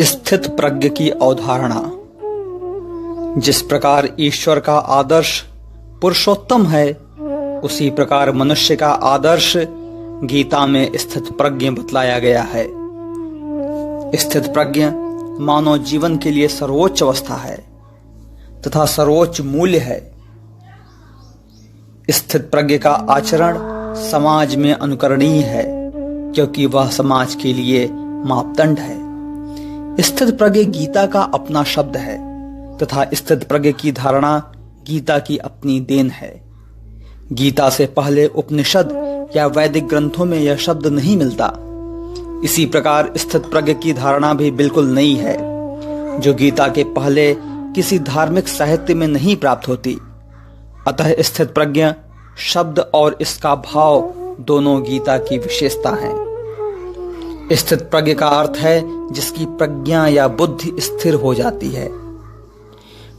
स्थित प्रज्ञ की अवधारणा। जिस प्रकार ईश्वर का आदर्श पुरुषोत्तम है, उसी प्रकार मनुष्य का आदर्श गीता में स्थित प्रज्ञ बतलाया गया है। स्थित प्रज्ञ मानव जीवन के लिए सर्वोच्च अवस्था है तथा सर्वोच्च मूल्य है। स्थित प्रज्ञ का आचरण समाज में अनुकरणीय है, क्योंकि वह समाज के लिए मापदंड है। स्थित प्रज्ञ गीता का अपना शब्द है तथा स्थित प्रज्ञ की धारणा गीता की अपनी देन है। गीता से पहले उपनिषद या वैदिक ग्रंथों में यह शब्द नहीं मिलता। इसी प्रकार स्थित प्रज्ञ की धारणा भी बिल्कुल नई है, जो गीता के पहले किसी धार्मिक साहित्य में नहीं प्राप्त होती। अतः स्थित प्रज्ञ शब्द और इसका भाव दोनों गीता की विशेषता हैं। स्थित प्रज्ञ का अर्थ है जिसकी प्रज्ञा या बुद्धि स्थिर हो जाती है।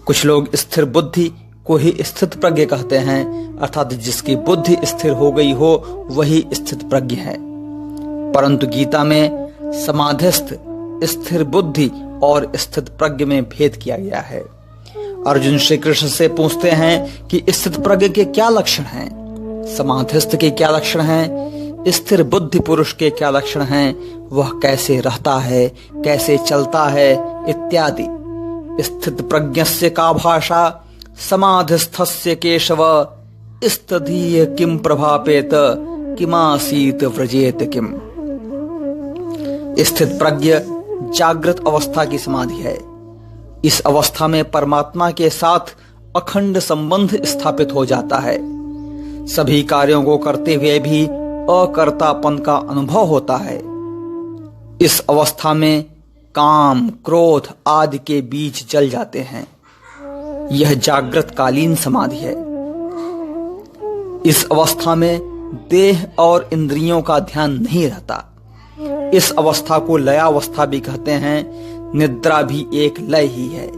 कुछ लोग स्थिर बुद्धि को ही स्थित प्रज्ञ कहते हैं, अर्थात जिसकी बुद्धि स्थिर हो गई हो वही स्थित प्रज्ञ है। परंतु गीता में समाधिस्थ, स्थिर बुद्धि और स्थित प्रज्ञ में भेद किया गया है। अर्जुन श्री कृष्ण से पूछते हैं कि स्थित प्रज्ञ के क्या लक्षण हैं, समाधिस्थ के क्या लक्षण हैं, स्थिर बुद्धि पुरुष के क्या लक्षण हैं, वह कैसे रहता है, कैसे चलता है इत्यादि। स्थित प्रज्ञस्य का भाषा समाधिस्थस्य केशव स्तदीय किम प्रभापेत किमासीत व्रजेत किम। स्थित प्रज्ञ जागृत अवस्था की समाधि है। इस अवस्था में परमात्मा के साथ अखंड संबंध स्थापित हो जाता है। सभी कार्यों को करते हुए भी अकर्तापन का अनुभव होता है। इस अवस्था में काम, क्रोध आदि के बीज जल जाते हैं। यह जागृत कालीन समाधि है। इस अवस्था में देह और इंद्रियों का ध्यान नहीं रहता। इस अवस्था को लयावस्था भी कहते हैं। निद्रा भी एक लय ही है।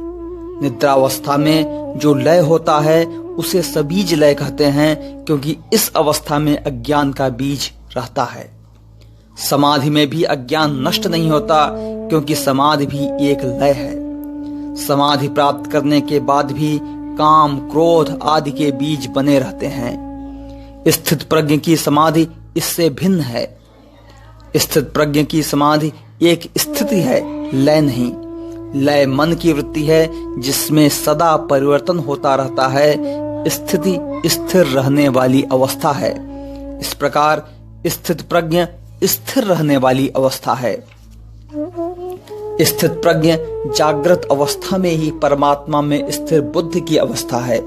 निद्रावस्था में जो लय होता है उसे सबीज लय कहते हैं, क्योंकि इस अवस्था में अज्ञान का बीज रहता है। समाधि में भी अज्ञान नष्ट नहीं होता, क्योंकि समाधि भी एक लय है। समाधि प्राप्त करने के बाद भी काम, क्रोध आदि के बीज बने रहते हैं। स्थित प्रज्ञ की समाधि इससे भिन्न है। स्थित प्रज्ञ की समाधि एक स्थिति है, लय नहीं। लय मन की वृत्ति है, जिसमें सदा परिवर्तन होता रहता है। स्थिति स्थिर रहने वाली अवस्था है। इस प्रकार स्थित प्रज्ञ स्थिर रहने वाली अवस्था है। स्थित प्रज्ञ जागृत अवस्था में ही परमात्मा में स्थिर बुद्धि की अवस्था है।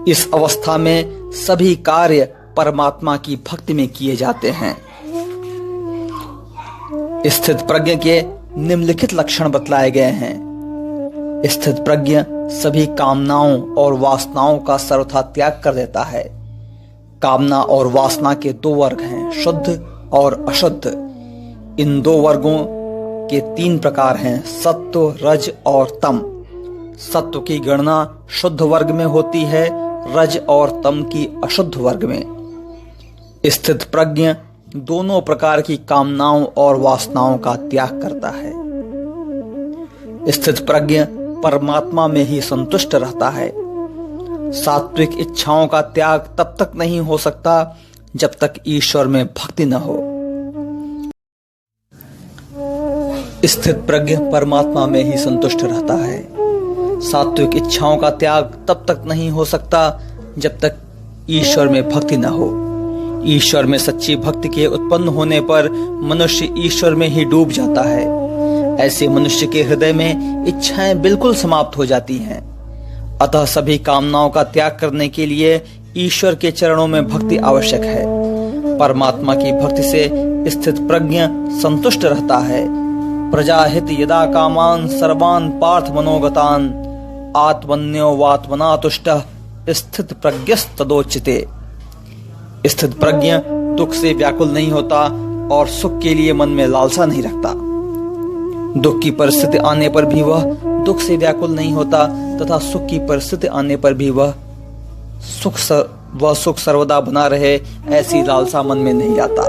इस अवस्था में सभी कार्य परमात्मा की भक्ति में किए जाते हैं। स्थित प्रज्ञ के निम्नलिखित लक्षण बतलाए गए हैं। स्थित प्रज्ञ सभी कामनाओं और वासनाओं का सर्वथा त्याग कर देता है। कामना और वासना के दो वर्ग हैं, शुद्ध और अशुद्ध। इन दो वर्गों के 3 प्रकार हैं, सत्व, रज और तम। सत्व की गणना शुद्ध वर्ग में होती है, रज और तम की अशुद्ध वर्ग में। स्थित प्रज्ञ दोनों प्रकार की कामनाओं और वासनाओं का त्याग करता है। स्थित प्रज्ञ परमात्मा में ही संतुष्ट रहता है। सात्विक इच्छाओं का त्याग तब तक नहीं हो सकता जब तक ईश्वर में भक्ति न हो। स्थित प्रज्ञ परमात्मा में ही संतुष्ट रहता है। सात्विक इच्छाओं का त्याग तब तक नहीं हो सकता जब तक ईश्वर में भक्ति न हो। ईश्वर में सच्ची भक्ति के उत्पन्न होने पर मनुष्य ईश्वर में ही डूब जाता है। ऐसे मनुष्य के हृदय में इच्छाएं बिल्कुल समाप्त हो जाती हैं। अतः सभी कामनाओं का त्याग करने के लिए ईश्वर के चरणों में भक्ति आवश्यक है। परमात्मा की भक्ति से स्थित प्रज्ञ संतुष्ट रहता है। प्रजाहित यदा कामान सर्वान पार्थ मनोगतान आत्मन्यो वात्मना तुष्टः स्थित प्रज्ञस्तदोच्यते। स्थित प्रज्ञ दुख से व्याकुल नहीं होता और सुख के लिए मन में लालसा नहीं रखता। दुख की परिस्थिति आने पर भी वह दुख से व्याकुल नहीं होता तथा सुख की परिस्थिति आने पर भी वह सुख सर्वदा बना रहे, ऐसी लालसा मन में नहीं आता।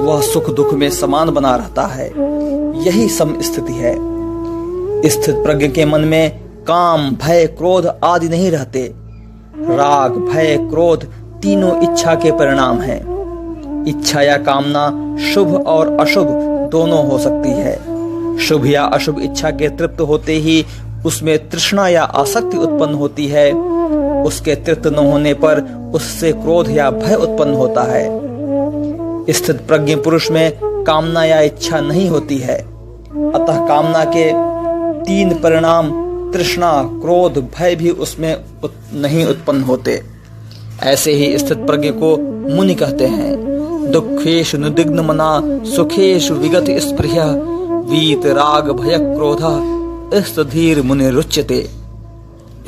वह सुख दुख में समान बना रहता है। यही सम स्थिति है। स्थित प्रज्ञ के मन में काम, भय, क्रोध आदि नहीं रहते। राग, भय, क्रोध तीनों इच्छा के परिणाम हैं। इच्छा या कामना शुभ और अशुभ दोनों हो सकती है। शुभ या अशुभ इच्छा के तृप्त होते ही उसमें तृष्णा या आसक्ति उत्पन्न होती है। उसके तृप्त न होने पर उससे क्रोध या भय उत्पन्न होता है। स्थित प्रज्ञ पुरुष में कामना या इच्छा नहीं होती है, अतः कामना के तीन परिणाम तृष्णा, क्रोध, भय भी उसमें नहीं उत्पन्न होते। ऐसे ही स्थित प्रज्ञ को मुनि कहते हैं। दुखेषु नुदिग्न मना सुखेषु विगत स्पृह वीत राग भय क्रोध स्थिर मुनि रुच्यते।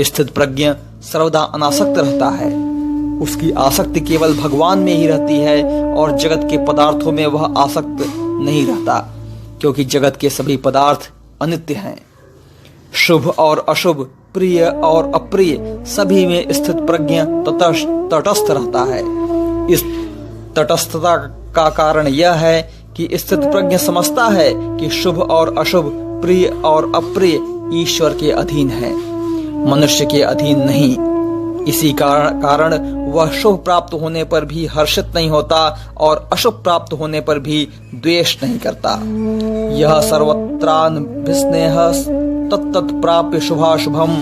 स्थित प्रज्ञ सर्वदा अनासक्त रहता है। उसकी आसक्ति केवल भगवान में ही रहती है और जगत के पदार्थों में वह आसक्त नहीं रहता, क्योंकि जगत के सभी पदार्थ अनित्य हैं। शुभ और अशुभ, प्रिय और अप्रिय सभी में स्थित प्रज्ञ तटस्थ रहता है। इस तटस्थता का कारण यह है कि स्थित प्रज्ञ समझता है कि शुभ और अशुभ, प्रिय और अप्रिय ईश्वर के अधीन है, मनुष्य के अधीन नहीं। इसी कारण वह शुभ प्राप्त होने पर भी हर्षित नहीं होता और अशुभ प्राप्त होने पर भी द्वेष नहीं करता। यह सर्वत्रान विस्नेह तत्तत् प्राप्य शुभाशुभम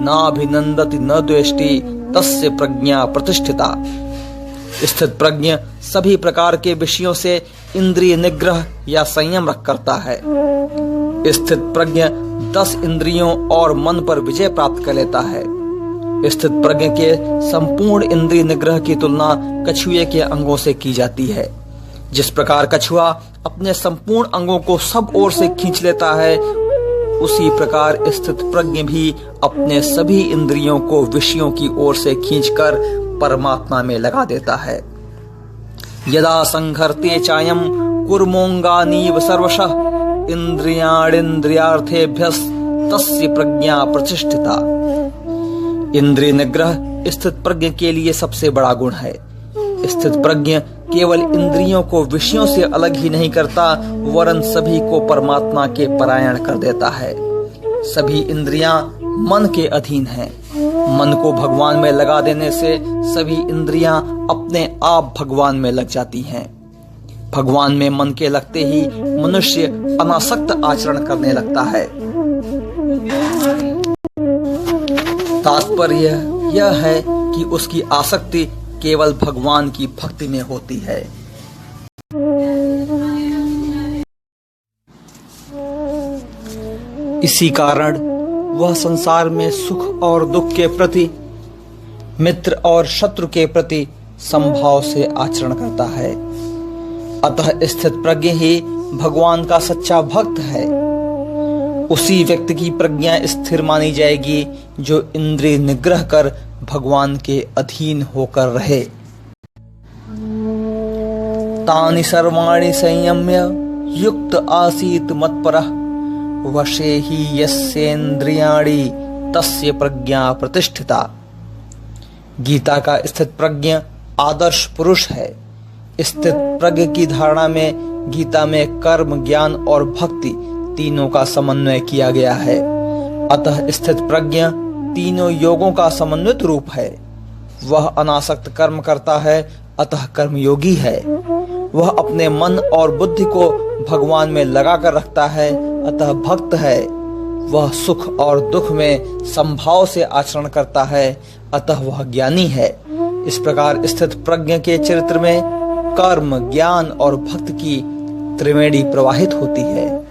नाभिनंदति न द्वेष्टि तस्य प्रज्ञा प्रतिष्ठिता। स्थित प्रज्ञ सभी प्रकार के विषयों से इंद्रिय निग्रह या संयम रख करता है। स्थित प्रज्ञ 10 इंद्रियों और मन पर विजय प्राप्त कर लेता है। स्थित प्रज्ञ के संपूर्ण इंद्रिय निग्रह की तुलना कछुए के अंगों से की जाती है। जिस प्रकार कछुआ अपने संपूर्ण अंगों को सब ओर से खींच लेता है, उसी प्रकार स्थित प्रज्ञ भी अपने सभी इंद्रियों को विषयों की ओर से खींचकर परमात्मा में लगा देता है। यदा संघर्ते चायम कुर्मोंगानीव सर्वशः इंद्रियाणीन्द्रियार्थेभ्यः तस्य प्रज्ञा प्रतिष्ठिता। इंद्रिय निग्रह स्थित प्रज्ञ के लिए सबसे बड़ा गुण है। स्थित प्रज्ञ केवल इंद्रियों को विषयों से अलग ही नहीं करता, वरन सभी को परमात्मा के परायण कर देता है। सभी इंद्रियां मन के अधीन हैं। मन को भगवान में लगा देने से सभी इंद्रियां अपने आप भगवान में लग जाती हैं। भगवान में मन के लगते ही मनुष्य अनासक्त आचरण करने लगता है। तात्पर्य यह है कि उसकी आसक्ति केवल भगवान की भक्ति में होती है। इसी कारण वह संसार में सुख और दुख के प्रति, मित्र और शत्रु के प्रति समभाव से आचरण करता है। अतः स्थित प्रज्ञ ही भगवान का सच्चा भक्त है। उसी व्यक्ति की प्रज्ञा स्थिर मानी जाएगी जो इंद्रिय निग्रह कर भगवान के अधीन होकर रहे। तानि सर्वाणि संयम्य युक्त आसीत मत्परः वशे ही यस्येन्द्रियाणि तस्य प्रज्ञा प्रतिष्ठिता। गीता का स्थित प्रज्ञ आदर्श पुरुष है। स्थित प्रज्ञ की धारणा में गीता में कर्म, ज्ञान और भक्ति तीनों का समन्वय किया गया है। अतः स्थित प्रज्ञ तीनों योगों का समन्वित रूप है। वह अनासक्त कर्म करता है, अतः कर्मयोगी है। वह अपने मन और बुद्धि को भगवान में लगा कर रखता है, अतः भक्त है। वह सुख और दुख में समभाव से आचरण करता है, अतः वह ज्ञानी है। इस प्रकार स्थित प्रज्ञ के चरित्र में कर्म, ज्ञान और भक्त की त्रिवेणी प्रवाहित होती है।